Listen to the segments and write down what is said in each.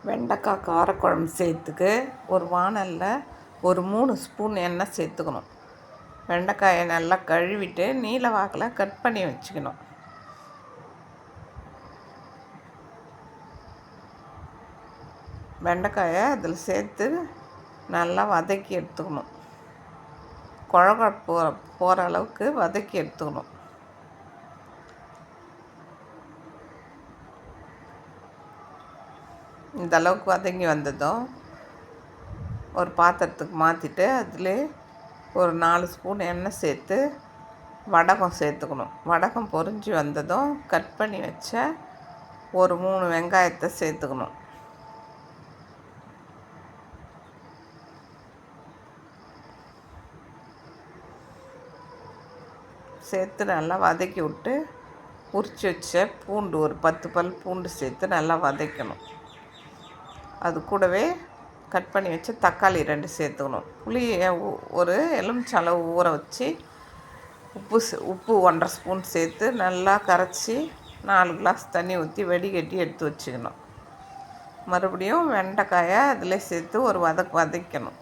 வெண்டைக்காய் காரக்குழம்பு செய்யறதுக்கு ஒரு வாணலில் ஒரு 3 ஸ்பூன் எண்ணெய் சேர்த்துக்கணும். வெண்டைக்காயை நல்லா கழுவிட்டு நீல வாக்கில் கட் பண்ணி வச்சுக்கணும். வெண்டைக்காயை அதில் சேர்த்து நல்லா வதக்கி எடுத்துக்கணும். குழம்பு போகிற அளவுக்கு வதக்கி எடுத்துக்கணும். இந்த அளவுக்கு வதங்கி வந்ததும் ஒரு பாத்திரத்துக்கு மாற்றிட்டு அதில் ஒரு 4 ஸ்பூன் எண்ணெய் சேர்த்து வடகம் சேர்த்துக்கணும். வடகம் பொரிஞ்சு வந்ததும் கட் பண்ணி வச்ச ஒரு 3 வெங்காயத்தை சேர்த்துக்கணும். சேர்த்து நல்லா வதக்கி விட்டு உரித்து வச்ச பூண்டு ஒரு 10 பல் பூண்டு சேர்த்து நல்லா வதக்கணும். அது கூடவே கட் பண்ணி வச்சு தக்காளி 2 சேர்த்துக்கணும். புளியை ஒரு எலுமிச்சளவு ஊற வச்சு உப்பு 1.5 ஸ்பூன் சேர்த்து நல்லா கரைச்சி 4 கிளாஸ் தண்ணி ஊற்றி வடிகட்டி எடுத்து வச்சுக்கணும். மறுபடியும் வெண்டைக்காயை அதில் சேர்த்து ஒரு வதக்கணும்.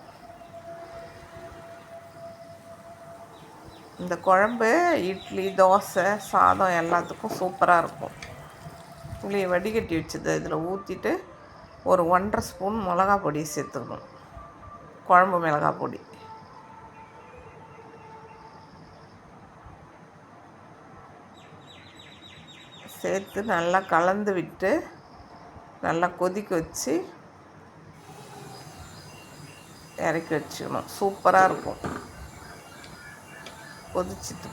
இந்த குழம்பு இட்லி, தோசை, சாதம் எல்லாத்துக்கும் சூப்பராக இருக்கும். புளியை வடிகட்டி வச்சது இதில் ஊற்றிட்டு ஒரு 1.5 ஸ்பூன் மிளகா பொடி சேர்த்துக்கணும். குழம்பு மிளகா பொடி சேர்த்து நல்லா கலந்து விட்டு நல்லா கொதிக்க வச்சு இறக்கி வச்சுக்கணும். சூப்பராக இருக்கும். கொதிச்சுட்டு